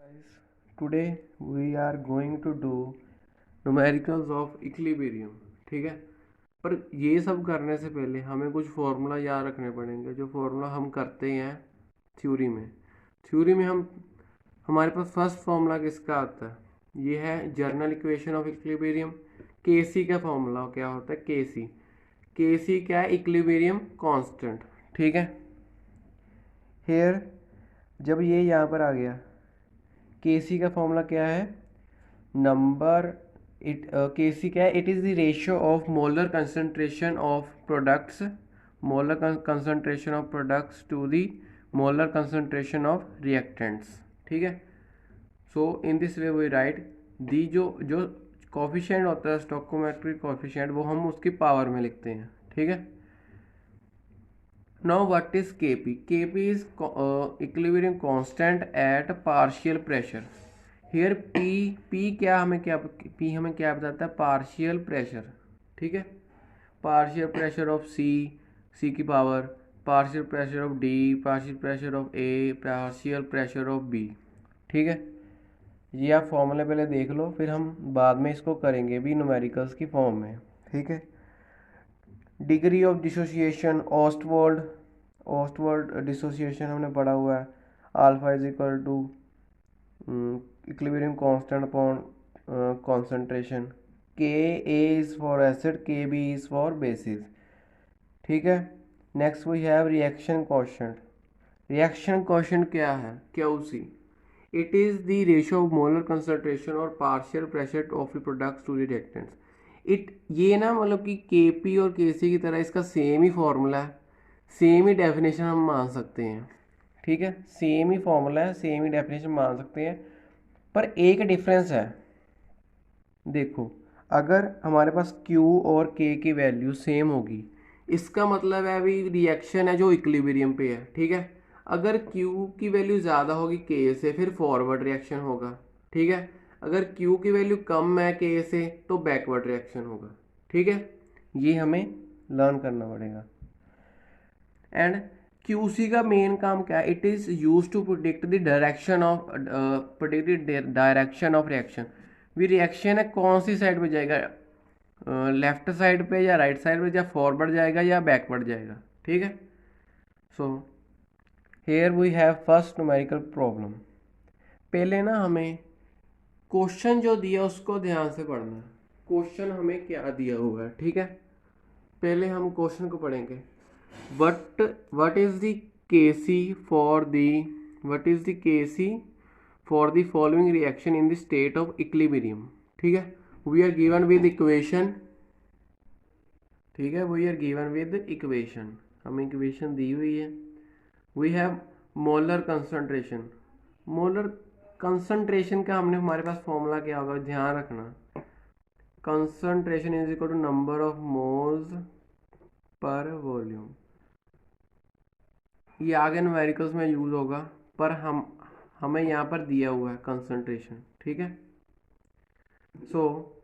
Guys, today we are going to do numericals of equilibrium. ठीक है, पर ये सब करने से पहले हमें कुछ फॉर्मूला याद रखने पड़ेंगे, जो फॉर्मूला हम करते हैं थ्योरी में। थ्योरी में हमारे पास फर्स्ट फॉर्मूला किसका आता है, ये है जर्नल इक्वेशन ऑफ इक्विलिब्रियम। केसी का फॉर्मूला क्या होता है, केसी। केसी क्या है, इक्विलिब्रियम कांस्टेंट। ठीक है, हेयर जब ये यहाँ पर आ गया, केसी का फॉर्मूला क्या है, नंबर इट केसी क्या है, it is the ratio of molar concentration of products, molar concentration of products to the molar concentration of reactants. ठीक है, so in this way we write the जो जो कॉफिशिएंट होता है स्टोइकोमेट्रिक कॉफिशिएंट, वो हम उसकी पावर में लिखते हैं। ठीक है, now what is kp? kp is equilibrium constant at partial pressure. here p क्या हमें क्या बताता है, पार्शियल प्रेशर। ठीक है, पार्शियल प्रेशर ऑफ सी की power, partial pressure of D, partial pressure of A, partial pressure of B. ठीक है, ये आप फॉर्मूले पहले देख लो, फिर हम बाद में इसको करेंगे भी न्यूमेरिकल्स की फॉर्म में। ठीक है, degree of dissociation, Ostwald dissociation हमने पढ़ा हुआ है। Alpha is equal to equilibrium constant upon concentration. K A is for acid, K B is for basis. ठीक है, next we have reaction coefficient. Reaction coefficient क्या है, Q C. It is the ratio of molar concentration और partial pressure of the products to reactants. ये ना मतलब कि के पी और के सी की तरह इसका सेम ही फॉर्मूला है, सेम ही डेफिनेशन हम मान सकते हैं। ठीक है, सेम ही फॉर्मूला है, सेम ही डेफिनेशन मान सकते हैं, पर एक डिफरेंस है। देखो, अगर हमारे पास Q और K की वैल्यू सेम होगी, इसका मतलब है अभी रिएक्शन है जो इक्विलिब्रियम पे है। ठीक है, अगर Q की वैल्यू ज़्यादा होगी K से, फिर फॉरवर्ड रिएक्शन होगा। ठीक है, अगर Q की वैल्यू कम है K से, तो बैकवर्ड रिएक्शन होगा। ठीक है, ये हमें लर्न करना पड़ेगा। एंड क्यूसी का मेन काम क्या है, it is use to predict the direction of reaction. भी रिएक्शन है कौन सी साइड पे जाएगा, लेफ्ट साइड पे या राइट साइड पे, या फॉरवर्ड जाएगा या बैकवर्ड जाएगा। ठीक है, so here we have first numerical problem. पहले ना हमें क्वेश्चन जो दिया उसको ध्यान से पढ़ना है, क्वेश्चन हमें क्या दिया हुआ है। ठीक है, पहले हम क्वेश्चन को पढ़ेंगे। what is the kc for the what is the kc for the following reaction in the state of equilibrium। ठीक है, we are given with equation। ठीक है, we are given with equation, हमें इक्वेशन दी हुई है। we have molar concentration. Molar concentration का हमने हमारे पास फॉर्मूला क्या होगा, ध्यान रखना। Concentration is equal to number of moles per volume. ये आगे न्यूमेरिकल्स में यूज होगा, पर हमें यहाँ पर दिया हुआ है कंसंट्रेशन। ठीक है, सो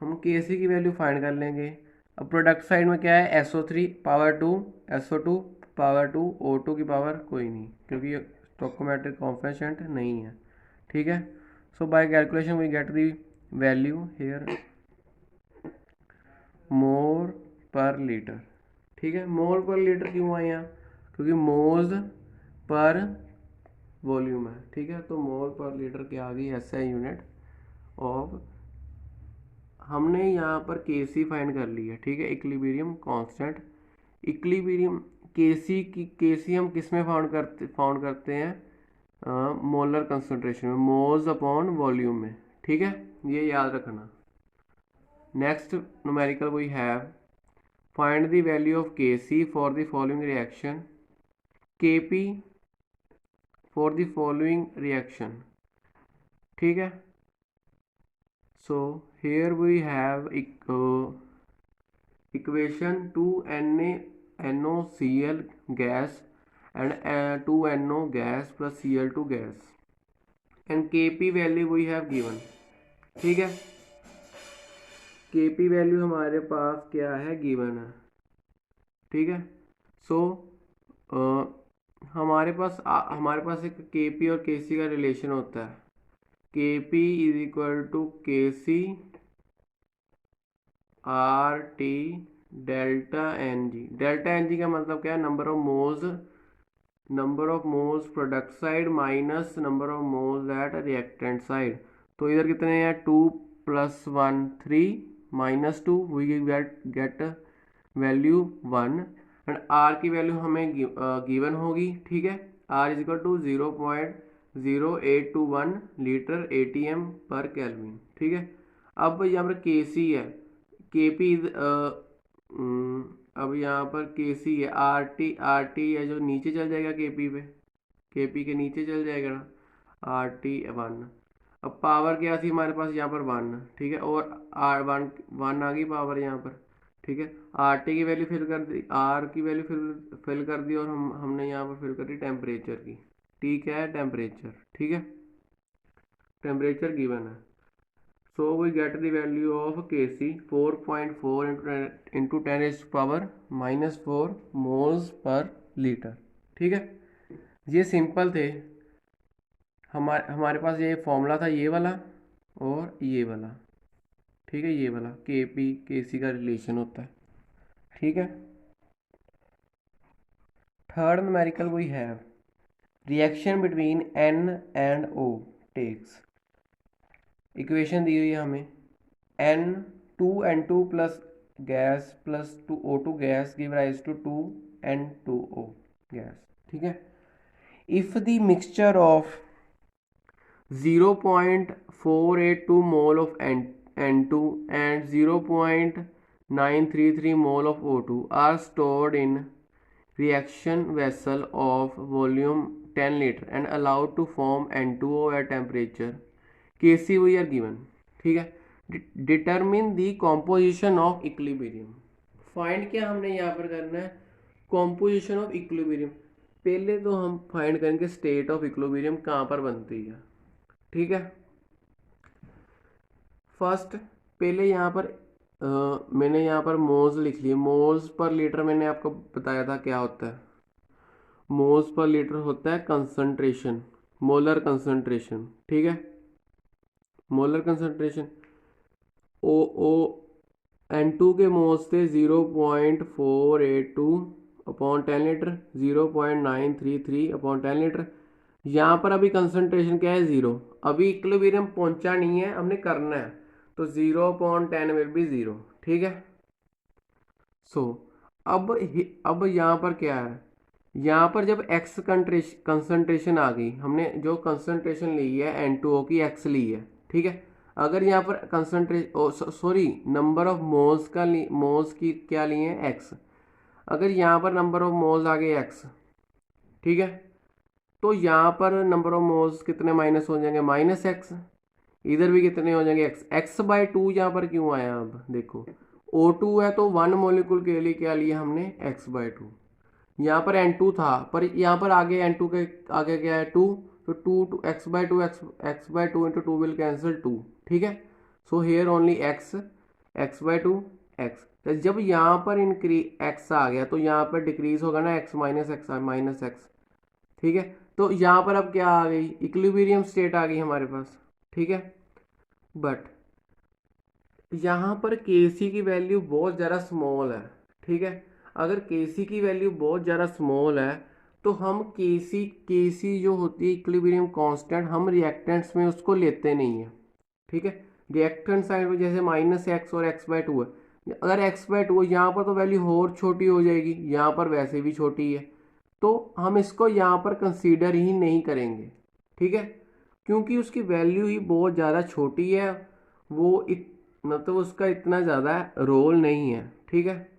हम के सी की वैल्यू फाइंड कर लेंगे। अब प्रोडक्ट साइड में क्या है, SO3 power 2, SO2 power 2, O2 की पावर कोई नहीं, क्योंकि स्टोइकोमेट्रिक कोएफिशिएंट नहीं है। ठीक है, so by calculation we get the value here mole per litre. ठीक है, मोल पर लीटर क्यों आए यहाँ, क्योंकि मोल्स पर वॉल्यूम है। ठीक है, तो मोल पर लीटर की आ गई SI यूनिट ऑफ। हमने यहाँ पर केसी फाइंड कर लिया। ठीक है, इक्विलिब्रियम कांस्टेंट। इक्विलिब्रियम केसी हम किस में फाउंड करते हैं, मोलर कंसंट्रेशन में, मोल्स अपॉन वॉल्यूम में। ठीक है, ये याद रखना। Next numerical we have find the value of Kc for the following reaction, Kp for the following reaction. ठीक है, so here we have equation 2NaNOCl gas and 2NO gas plus Cl2 gas and Kp value we have given। ठीक है, Kp value हमारे पास क्या है, given है। ठीक है, सो हमारे पास एक Kp और Kc का रिलेशन होता है। Kp is equal to Kc RT delta Ng। Delta Ng का मतलब क्या है? Number of moles product side minus number of moles at reactant side. तो इधर कितने हैं? 2 + 1 3 -2 we get value 1 and R की वैल्यू हमें गिवन होगी। ठीक है, R is equal to 0.0821 litre ATM per kelvin. ठीक है, अब यहाँ पर के सी है, के पी अब यहाँ पर के सी है, आर टी है जो नीचे चल जाएगा के पी पे, के पी के नीचे चल जाएगा ना, RT 1। अब पावर क्या थी हमारे पास यहाँ पर 1। ठीक है, और R1 आ गई पावर यहाँ पर। ठीक है, RT की वैल्यू फिल कर दी, R की वैल्यू फिल कर दी, और हमने यहाँ पर फिल कर दी टेम्परेचर की। T क्या है? टेम्परेचर। ठीक है, टेम्परेचर गिवन है। So we get the value of Kc 4.4 into 10⁻⁻4 moles per liter। ठीक है, ये सिंपल थे। हमारे पास ये फॉर्मूला था, ये वाला और ये वाला। ठीक है, ये वाला Kc का रिलेशन होता है। ठीक है, third numerical we have reaction between N and O takes. Equation दी हुई है हमें, N2 plus gas plus O2 gas give rise to 2N2O gas. ठीक है, if the mixture of 0.482 mole of N2 and 0.933 mole of O2 are stored in reaction vessel of volume 10 liter and allowed to form N2O at temperature Kc we are given। ठीक है, determine the composition of equilibrium. Find क्या हमने यहाँ पर करना है? Composition of equilibrium. पहले तो हम फाइंड करेंगे स्टेट ऑफ इक्विलिब्रियम कहाँ पर बनती है। ठीक है, फर्स्ट पहले यहाँ पर मैंने यहाँ पर मोल्स लिख लिए। मोल्स पर लीटर मैंने आपको बताया था क्या होता है। मोल्स पर लीटर होता है कंसंट्रेशन, मोलर कंसंट्रेशन। ठीक है, मोलर कंसंट्रेशन। ओ N2 के मोल्स थे 0.482 अपॉन 10 लीटर, 0.933 अपॉन 10 लीटर। यहाँ पर अभी कंसंट्रेशन क्या है? 0। अभी इक्विलिब्रियम पहुंचा नहीं है, हमने करना है, तो 0/10 विल बी 0। ठीक है, सो अब यहाँ पर क्या है? यहाँ पर जब एक्स कंसंट्रेशन आ गई, हमने जो कंसंट्रेशन ली है N2O की एक्स ली है। ठीक है, अगर यहाँ पर नंबर ऑफ मोल्स की क्या लिए हैं? एक्स। अगर यहाँ पर नंबर ऑफ मोल्स आ गए एक्स, ठीक है, तो यहाँ पर नंबर ऑफ मोल्स कितने माइनस हो जाएंगे? -x। इधर भी कितने हो जाएंगे? x/2 यहाँ पर क्यों आया? अब देखो O2 है तो 1 मोलिक्यूल के लिए क्या लिया हमने? x/2। यहाँ पर N2 था, पर यहाँ पर आगे N2 के आगे क्या है? 2। तो 2 x/2 x/2 into 2 will cancel 2। ठीक है, so here only x/2 x। तो जब यहाँ पर x आ गया तो यहाँ पर डिक्रीज होगा ना, x - x। ठीक है, तो यहाँ पर अब क्या आ गई? इक्विलिब्रियम स्टेट आ गई हमारे पास। ठीक है, बट यहाँ पर Kc की वैल्यू बहुत ज़्यादा स्मॉल है। ठीक है, अगर Kc की वैल्यू बहुत ज़्यादा स्मॉल है तो हम Kc जो होती है इक्विलिब्रियम कांस्टेंट, हम रिएक्टेंट्स में उसको लेते नहीं है। ठीक है, रिएक्टेंट साइड में जैसे -x और x/2 है, अगर x/2 यहाँ पर तो वैल्यू और छोटी हो जाएगी, यहाँ पर वैसे भी छोटी है, तो हम इसको यहाँ पर कंसीडर ही नहीं करेंगे। ठीक है, क्योंकि उसकी वैल्यू ही बहुत ज़्यादा छोटी है, वो मतलब उसका इतना ज़्यादा रोल नहीं है। ठीक है,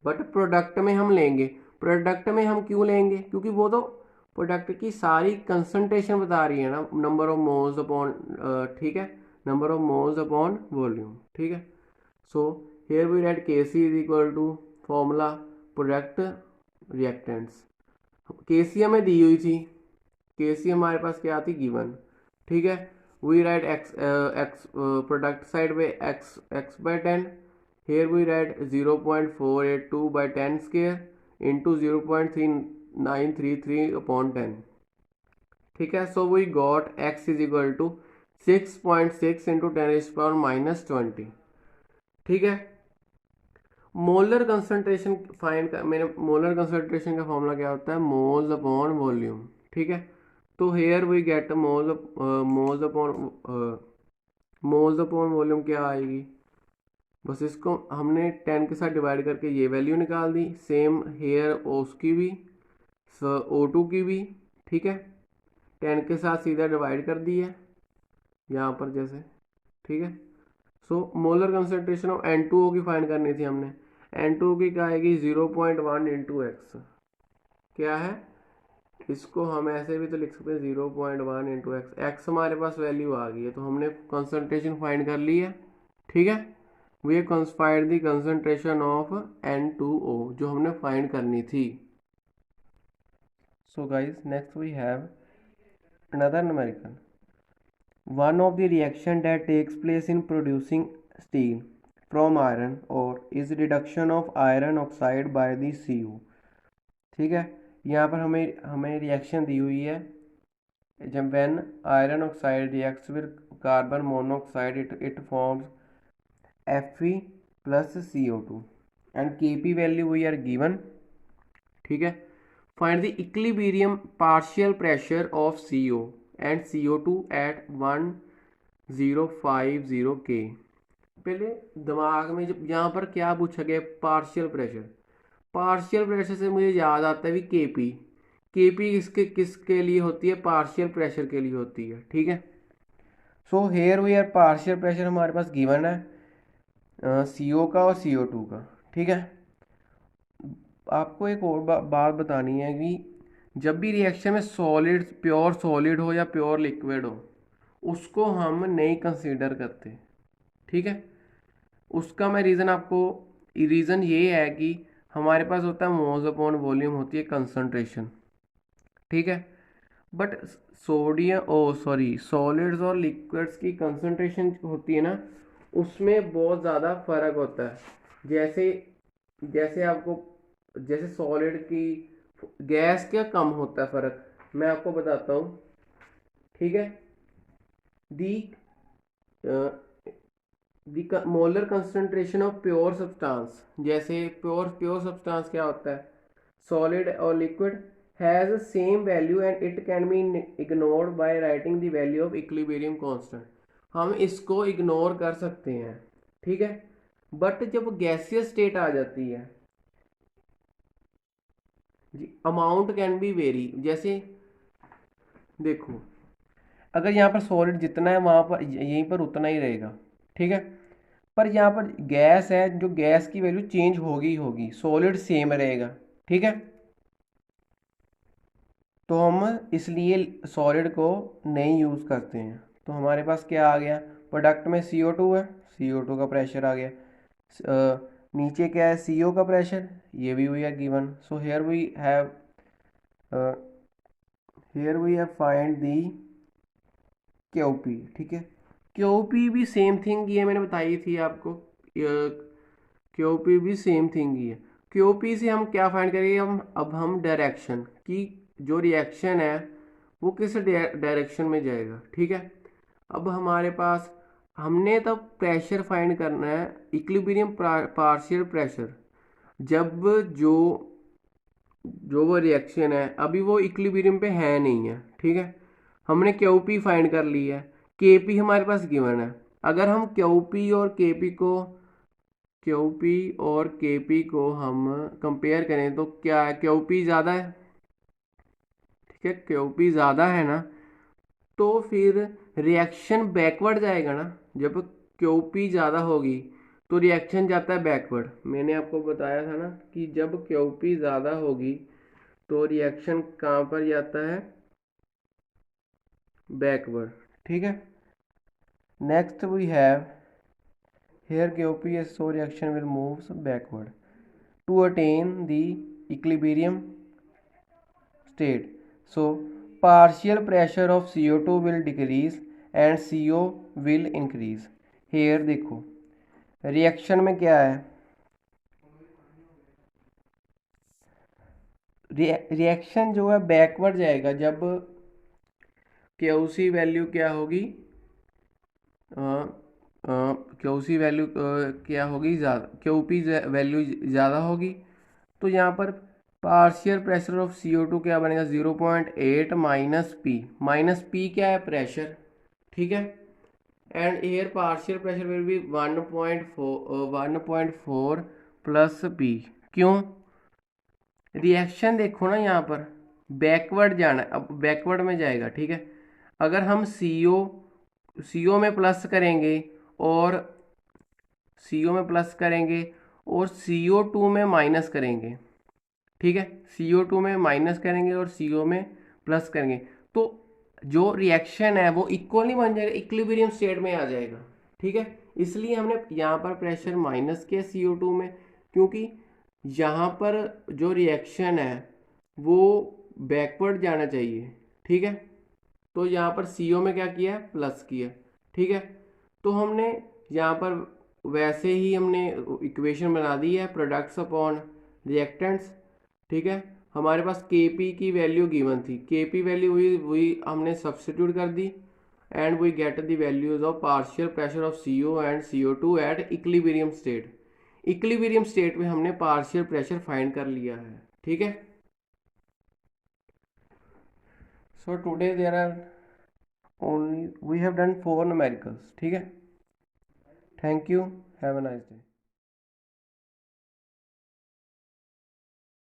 बट प्रोडक्ट में हम लेंगे। प्रोडक्ट में हम क्यों लेंगे? क्योंकि वो तो प्रोडक्ट की सारी कंसंट्रेशन बता रही है ना, नंबर ऑफ मोल्स अपॉन, ठीक है, number of moles upon volume. ठीक है, so here we write Kc is equal to formula product reactants. Kc हमें दी हुई थी, Kc हमारे पास क्या थी? गिवन। ठीक है, we write x product side पे x/10। here we write 0.482/10² into 0.3933 upon 10। ठीक है, so we got x is equal to 6.6 into 10⁻⁻20। ठीक है। मोलर कंसंट्रेशन फाइंड कर, मैंने मोलर कंसंट्रेशन का फॉर्मूला क्या होता है, मोल्स अपॉन वॉल्यूम। ठीक है। तो here we get moles upon volume क्या आएगी, बस इसको हमने 10 के साथ डिवाइड करके ये वैल्यू निकाल दी। सेम हेयर उसकी भी, O2 की भी। ठीक है। 10 के साथ सीधा डिवाइड कर दी है यहाँ पर जैसे। ठीक है। So molar concentration of N2O की फाइंड करनी थी हमने। N2O की क्या आएगी, 0.1 इंटू एक्स। क्या है, इसको हम ऐसे भी तो लिख सकते हैं 0.1 इंटू एक्स। एक्स हमारे पास वैल्यू आ गई है, तो हमने कंसंट्रेशन फाइंड कर ली है। ठीक है। We find the concentration of N2O जो हमने फाइंड करनी थी। So guys next we have another numerical. One of the reaction that takes place in producing steel from iron ore is reduction of iron oxide by the Cu. ठीक है। यहाँ पर हमें हमें रिएक्शन दी हुई है, जब when iron oxide reacts with carbon monoxide it forms Fe plus CO2 and Kp value we are given। ठीक है। find the equilibrium partial pressure of CO and CO2 at 1050 K। पहले दिमाग में जब यहाँ पर क्या पूछा गया, पार्शियल प्रेशर। पार्शियल प्रेशर से मुझे याद आता है भी केपी। केपी किसके लिए होती है, पार्शियल प्रेशर के लिए होती है। ठीक है। So here we are partial pressure हमारे पास गिवन है CO का और CO2 का। ठीक है। आपको एक और बात बतानी है कि जब भी रिएक्शन में सॉलिड, प्योर सॉलिड हो या प्योर लिक्विड हो, उसको हम नहीं कंसीडर करते। ठीक है। उसका मैं रीज़न आपको, रीज़न ये है कि हमारे पास होता है मोल्स अपॉन वॉल्यूम, होती है कंसंट्रेशन। ठीक है। बट सॉलिड्स और लिक्विड्स की कंसंट्रेशन होती है ना, उसमें बहुत ज़्यादा फर्क होता है। जैसे जैसे आपको, जैसे सॉलिड की, गैस का कम होता है फर्क, मैं आपको बताता हूँ। ठीक है। दी molar concentration of pure substance, जैसे प्योर सब्सटेंस क्या होता है, सॉलिड और liquid, has same value and it can be ignored by writing the value of equilibrium constant. हम इसको इग्नोर कर सकते हैं। ठीक है। बट जब गैसियस स्टेट आ जाती है जी, अमाउंट कैन बी वेरी। जैसे देखो, अगर यहाँ पर सॉलिड जितना है वहाँ पर यहीं पर उतना ही रहेगा। ठीक है। पर यहाँ पर गैस है, जो गैस की वैल्यू चेंज होगी होगी, सॉलिड सेम रहेगा। ठीक है। तो हम इसलिए सॉलिड को नहीं यूज़ करते हैं। तो हमारे पास क्या आ गया, प्रोडक्ट में CO2 है, CO2 का प्रेशर आ गया। नीचे क्या है, CO का प्रेशर, ये भी हुई है given. So here we have find the QP. ठीक है। क्यूपी भी सेम थिंग ही है, मैंने बताई थी आपको। क्यूपी भी सेम थिंग ही है। क्यूपी से हम क्या फाइंड करेंगे, हम डायरेक्शन की, जो रिएक्शन है वो किस डायरेक्शन में जाएगा। ठीक है। अब हमारे पास, हमने तब प्रेशर फाइंड करना है, इक्विलिब्रियम पार्शियल प्रेशर। जब जो जो वो रिएक्शन है अभी वो इक्विलिब्रियम पे है नहीं है। ठीक है। हमने क्यूपी फाइंड कर ली है, केपी हमारे पास गिवन है। अगर हम क्यूपी को हम कंपेयर करें तो क्या है, क्यूपी ज़्यादा है। ठीक है। क्यूपी ज़्यादा है ना, तो फिर रिएक्शन बैकवर्ड जाएगा ना। जब क्यूपी ज़्यादा होगी तो रिएक्शन जाता है बैकवर्ड। मैंने आपको बताया था ना कि जब क्यूपी ज़्यादा होगी तो रिएक्शन कहाँ पर जाता है, बैकवर्ड। ठीक है। Next we have here QP so reaction will moves backward to attain the equilibrium state. So partial pressure of CO2 will decrease and CO will increase. Here देखो रिएक्शन में क्या है, रिएक्शन जो है बैकवर्ड जाएगा जब क्यूसी वैल्यू क्या होगी, क्यू सी वैल्यू क्या होगी, ज़्यादा, क्यू पी वैल्यू ज़्यादा होगी। तो यहाँ पर पार्शियल प्रेशर ऑफ CO2 क्या बनेगा, 0.8 माइनस पी क्या है, प्रेशर, ठीक है। And air partial pressure will be 1.4 plus P. क्यों, रिएक्शन देखो ना, यहाँ पर बैकवर्ड जाना है, अब बैकवर्ड में जाएगा, ठीक है। अगर हम CO में प्लस करेंगे और CO2 में माइनस करेंगे, ठीक है, CO2 में माइनस करेंगे और CO में प्लस करेंगे, तो जो रिएक्शन है वो इक्वल नहीं बन जाएगा, इक्विलिब्रियम स्टेट में आ जाएगा, ठीक है। इसलिए हमने यहाँ पर प्रेशर माइनस किया CO2 में, क्योंकि यहाँ पर जो रिएक्शन है वो बैकवर्ड जाना चाहिए, ठीक है। तो यहाँ पर CO में क्या किया, प्लस किया, ठीक है। तो हमने यहाँ पर वैसे ही हमने इक्वेशन बना दी है, प्रोडक्ट्स अपॉन रिएक्टेंट्स, ठीक है। हमारे पास Kp की वैल्यू गिवन थी, Kp वैल्यू हुई वही हमने सब्सटीट्यूट कर दी, and we get the values of partial pressure of CO and CO2 at equilibrium state. Equilibrium state में हमने पार्शियल प्रेशर फाइंड कर लिया है, ठीक है। So today there are only we have done 4 numericals, ठीक है। Thank you, have a nice day.